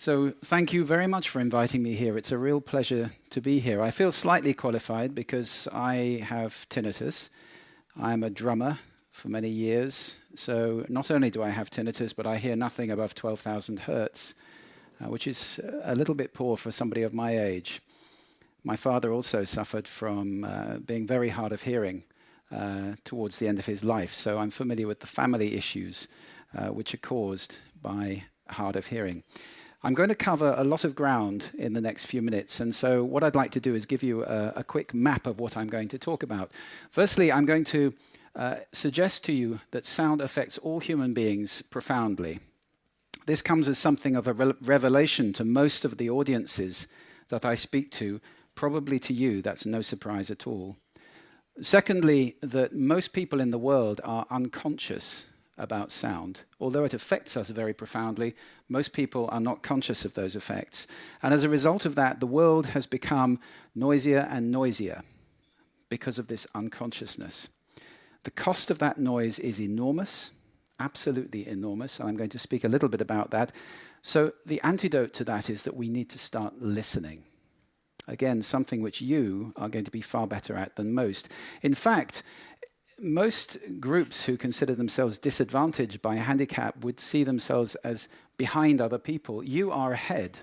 So thank you very much for inviting me here. It's a real pleasure to be here. I feel slightly qualified because I have tinnitus. I'm a drummer for many years. So not only do I have tinnitus, but I hear nothing above 12,000 hertz, which is a little bit poor for somebody of my age. My father also suffered from being very hard of hearing towards the end of his life. So I'm familiar with the family issues which are caused by hard of hearing. I'm going to cover a lot of ground in the next few minutes, and so what I'd like to do is give you a quick map of what I'm going to talk about. Firstly, I'm going to suggest to you that sound affects all human beings profoundly. This comes as something of a revelation to most of the audiences that I speak to, probably to you, that's no surprise at all. Secondly, that most people in the world are unconscious about sound. Although it affects us very profoundly, most people are not conscious of those effects. And as a result of that, the world has become noisier and noisier because of this unconsciousness. The cost of that noise is enormous, absolutely enormous, and I'm going to speak a little bit about that. So the antidote to that is that we need to start listening. Again, something which you are going to be far better at than most. In fact, most groups who consider themselves disadvantaged by a handicap would see themselves as behind other people. You are ahead.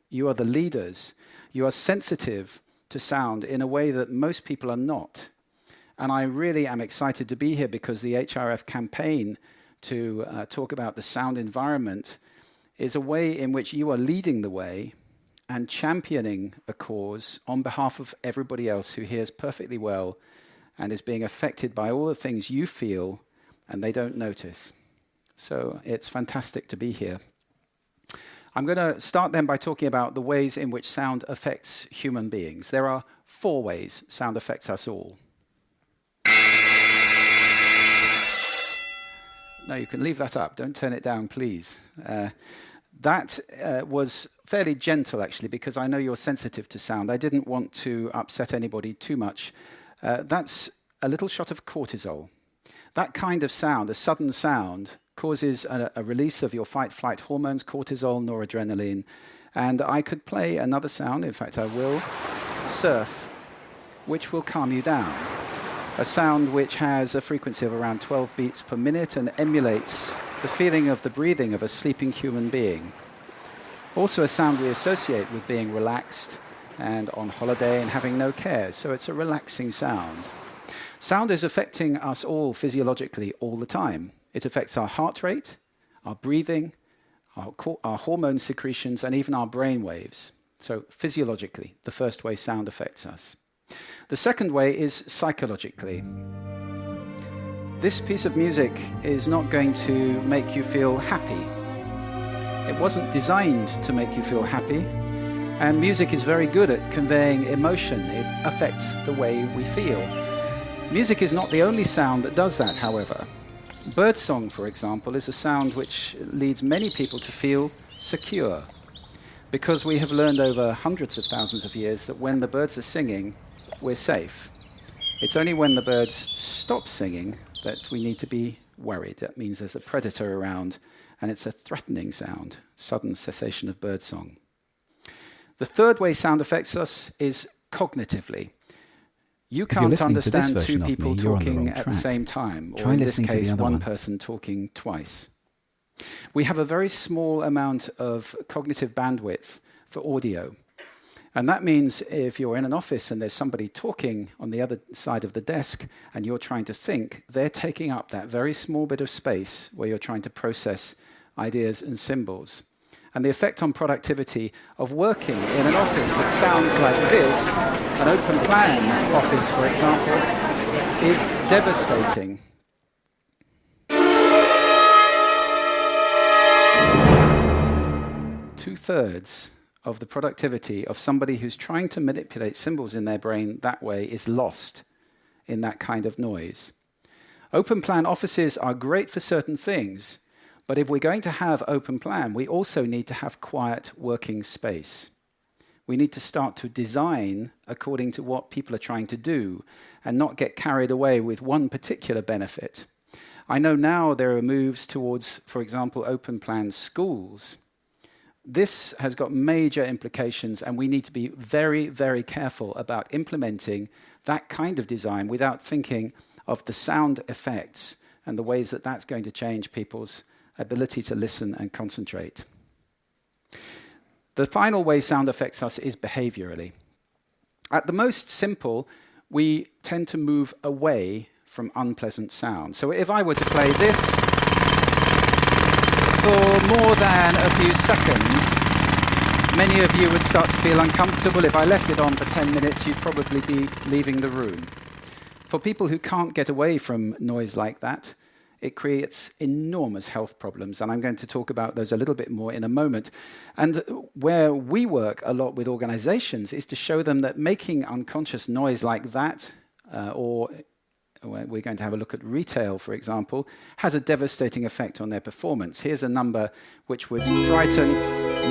You are the leaders. You are sensitive to sound in a way that most people are not. And I really am excited to be here because the HRF campaign to talk about the sound environment is a way in which you are leading the way and championing a cause on behalf of everybody else who hears perfectly well and is being affected by all the things you feel and they don't notice. So it's fantastic to be here. I'm going to start then by talking about the ways in which sound affects human beings. There are 4 ways sound affects us all. No, you can leave that up. Don't turn it down, please. That was fairly gentle, actually, because I know you're sensitive to sound. I didn't want to upset anybody too much. That's a little shot of cortisol. That kind of sound, a sudden sound, causes a release of your fight-flight hormones, cortisol, noradrenaline. And I could play another sound, in fact I will, surf, which will calm you down. A sound which has a frequency of around 12 beats per minute and emulates the feeling of the breathing of a sleeping human being. Also a sound we associate with being relaxed and on holiday and having no care, so it's a relaxing sound. Sound is affecting us all physiologically all the time. It affects our heart rate, our breathing, our hormone secretions, and even our brain waves. So physiologically, the first way sound affects us. The second way is psychologically. This piece of music is not going to make you feel happy. It wasn't designed to make you feel happy. And music is very good at conveying emotion. It affects the way we feel. Music is not the only sound that does that, however. Birdsong, for example, is a sound which leads many people to feel secure, because we have learned over hundreds of thousands of years that when the birds are singing, we're safe. It's only when the birds stop singing that we need to be worried. That means there's a predator around, and it's a threatening sound, sudden cessation of birdsong. The third way sound affects us is cognitively. You can't understand 2 people talking at the same time, or in this case, one person talking twice. We have a very small amount of cognitive bandwidth for audio. And that means if you're in an office and there's somebody talking on the other side of the desk and you're trying to think, they're taking up that very small bit of space where you're trying to process ideas and symbols. And the effect on productivity of working in an office that sounds like this, an open plan office, for example, is devastating. Two-thirds of the productivity of somebody who's trying to manipulate symbols in their brain that way is lost in that kind of noise. Open plan offices are great for certain things, but if we're going to have open plan, we also need to have quiet working space. We need to start to design according to what people are trying to do and not get carried away with one particular benefit. I know now there are moves towards, for example, open plan schools, This has got major implications, and we need to be very, very careful about implementing that kind of design without thinking of the sound effects and the ways that that's going to change people's ability to listen and concentrate. The final way sound affects us is behaviorally. At the most simple, we tend to move away from unpleasant sound. So if I were to play this for more than a few seconds, many of you would start to feel uncomfortable. If I left it on for 10 minutes, you'd probably be leaving the room. For people who can't get away from noise like that, it creates enormous health problems, and I'm going to talk about those a little bit more in a moment. And where we work a lot with organizations is to show them that making unconscious noise like that, or we're going to have a look at retail, for example, has a devastating effect on their performance. Here's a number which would frighten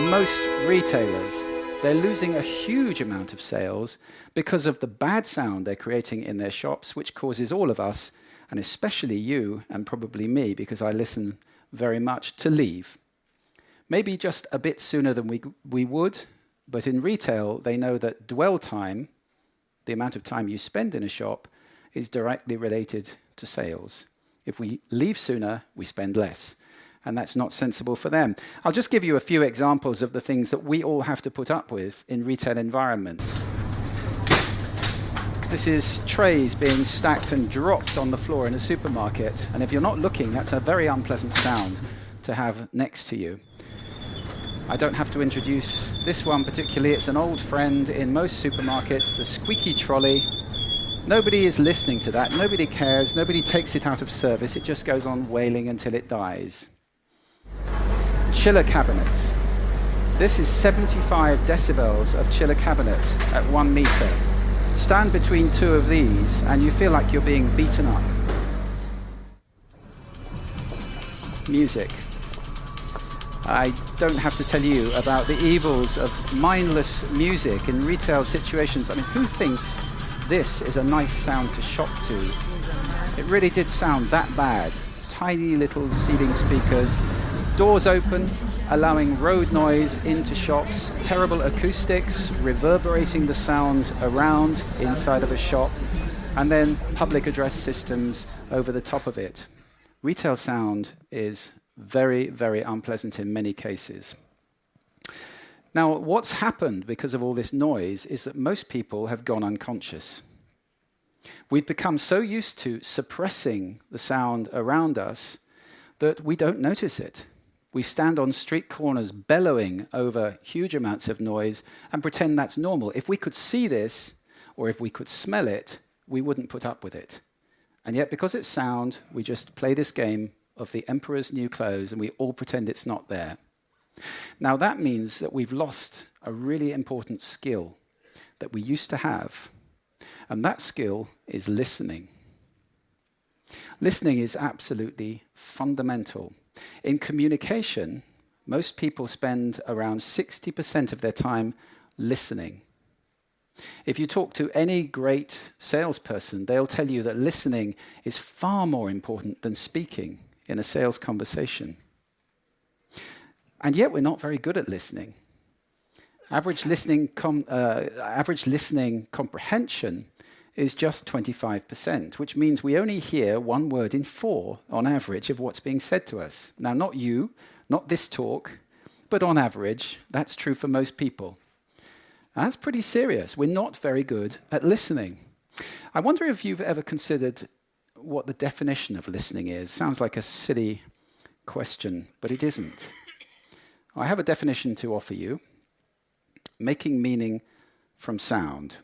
most retailers. They're losing a huge amount of sales because of the bad sound they're creating in their shops, which causes all of us, and especially you, and probably me, because I listen very much, to leave. Maybe just a bit sooner than we would, but in retail, they know that dwell time, the amount of time you spend in a shop, is directly related to sales. If we leave sooner, we spend less, and that's not sensible for them. I'll just give you a few examples of the things that we all have to put up with in retail environments. This is trays being stacked and dropped on the floor in a supermarket. And if you're not looking, that's a very unpleasant sound to have next to you. I don't have to introduce this one particularly. It's an old friend in most supermarkets, the squeaky trolley. Nobody is listening to that. Nobody cares. Nobody takes it out of service. It just goes on wailing until it dies. Chiller cabinets. This is 75 decibels of chiller cabinet at 1 meter. Stand between two of these and you feel like you're being beaten up. Music. I don't have to tell you about the evils of mindless music in retail situations. I mean, who thinks this is a nice sound to shop to? It really did sound that bad. Tiny little ceiling speakers, doors open, allowing road noise into shops, terrible acoustics, reverberating the sound around inside of a shop, and then public address systems over the top of it. Retail sound is very, very unpleasant in many cases. Now, what's happened because of all this noise is that most people have gone unconscious. We've become so used to suppressing the sound around us that we don't notice it. We stand on street corners bellowing over huge amounts of noise and pretend that's normal. If we could see this, or if we could smell it, we wouldn't put up with it. And yet, because it's sound, we just play this game of the emperor's new clothes and we all pretend it's not there. Now, that means that we've lost a really important skill that we used to have, and that skill is listening. Listening is absolutely fundamental. In communication, most people spend around 60% of their time listening. If you talk to any great salesperson, they'll tell you that listening is far more important than speaking in a sales conversation. And yet we're not very good at listening. Average listening comprehension is just 25%, which means we only hear 1 word in 4 on average of what's being said to us. Now, not you, not this talk, but on average, that's true for most people. And that's pretty serious. We're not very good at listening. I wonder if you've ever considered what the definition of listening is. Sounds like a silly question, but it isn't. I have a definition to offer you: making meaning from sound.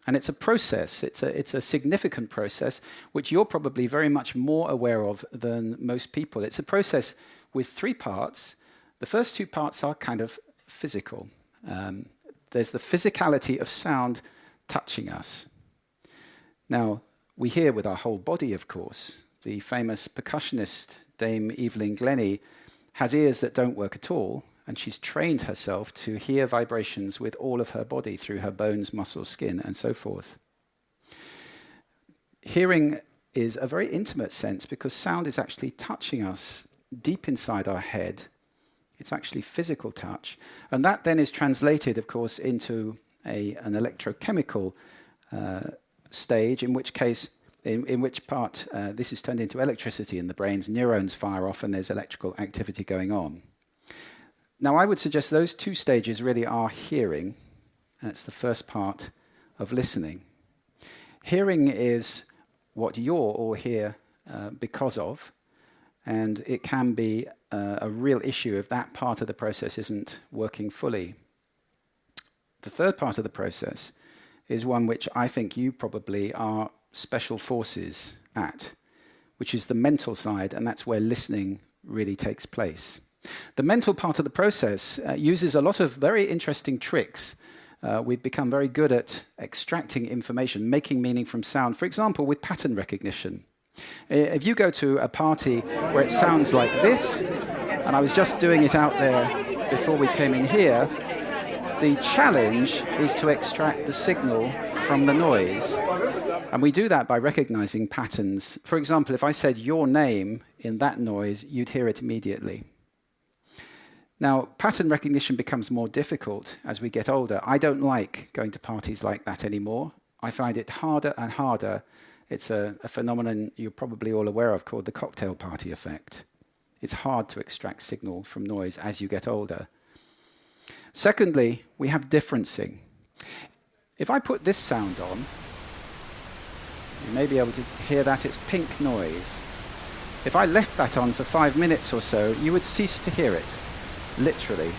And it's a process, it's a significant process, which you're probably very much more aware of than most people. It's a process with 3 parts. The first 2 parts are kind of physical. There's the physicality of sound touching us. Now, we hear with our whole body, of course. The famous percussionist, Dame Evelyn Glennie, has ears that don't work at all, and she's trained herself to hear vibrations with all of her body through her bones, muscles, skin, and so forth. Hearing is a very intimate sense because sound is actually touching us deep inside our head. It's actually physical touch. And that then is translated, of course, into an electrochemical stage, in which case, in which part this is turned into electricity in the brains, neurons fire off, and there's electrical activity going on. Now, I would suggest those two stages really are hearing. That's the first part of listening. Hearing is what you're all here because of, and it can be a real issue if that part of the process isn't working fully. The third part of the process is one which I think you probably are special forces at, which is the mental side, and that's where listening really takes place. The mental part of the process uses a lot of very interesting tricks. We've become very good at extracting information, making meaning from sound, for example, with pattern recognition. If you go to a party where it sounds like this, and I was just doing it out there before we came in here, the challenge is to extract the signal from the noise. And we do that by recognizing patterns. For example, if I said your name in that noise, you'd hear it immediately. Now, pattern recognition becomes more difficult as we get older. I don't like going to parties like that anymore. I find it harder and harder. It's a phenomenon you're probably all aware of called the cocktail party effect. It's hard to extract signal from noise as you get older. Secondly, we have differencing. If I put this sound on, you may be able to hear that it's pink noise. If I left that on for 5 minutes or so, you would cease to hear it, literally.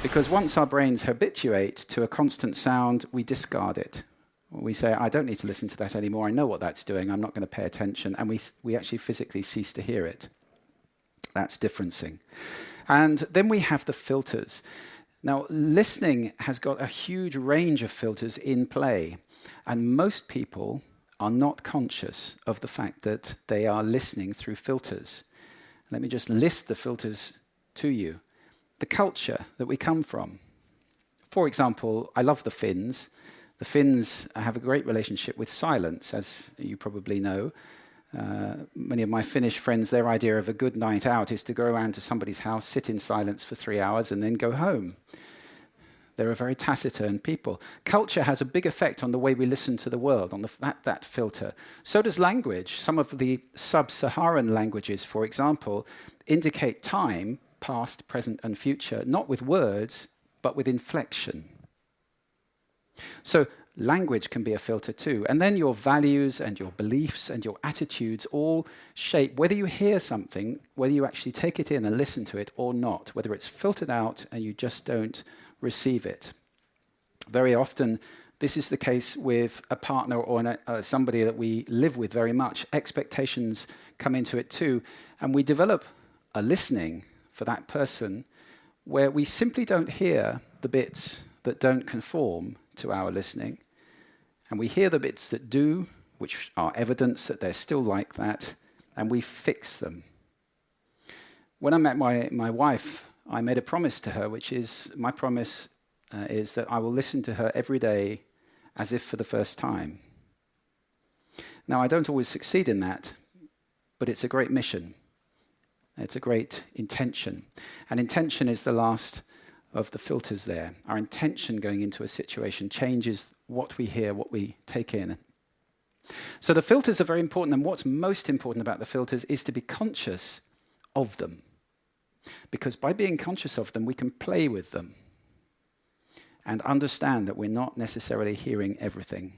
Because once our brains habituate to a constant sound, we discard it. We say, I don't need to listen to that anymore. I know what that's doing. I'm not going to pay attention. And we actually physically cease to hear it. That's differencing. And then we have the filters. Now, listening has got a huge range of filters in play. And most people are not conscious of the fact that they are listening through filters. Let me just list the filters to you. The culture that we come from. For example, I love the Finns. The Finns have a great relationship with silence, as you probably know. Many of my Finnish friends, their idea of a good night out is to go around to somebody's house, sit in silence for 3 hours, and then go home. They're a very taciturn people. Culture has a big effect on the way we listen to the world, on that filter. So does language. Some of the sub-Saharan languages, for example, indicate time, past, present, and future, not with words, but with inflection. So language can be a filter too. And then your values and your beliefs and your attitudes all shape whether you hear something, whether you actually take it in and listen to it or not, whether it's filtered out and you just don't receive it. Very often, this is the case with a partner or somebody that we live with very much. Expectations come into it too. And we develop a listening for that person where we simply don't hear the bits that don't conform to our listening. And we hear the bits that do, which are evidence that they're still like that, and we fix them. When I met my wife, I made a promise to her, which is, my promise is that I will listen to her every day as if for the first time. Now, I don't always succeed in that, but it's a great mission. It's a great intention. And intention is the last of the filters there. Our intention going into a situation changes what we hear, what we take in. So the filters are very important, and what's most important about the filters is to be conscious of them. Because by being conscious of them, we can play with them and understand that we're not necessarily hearing everything.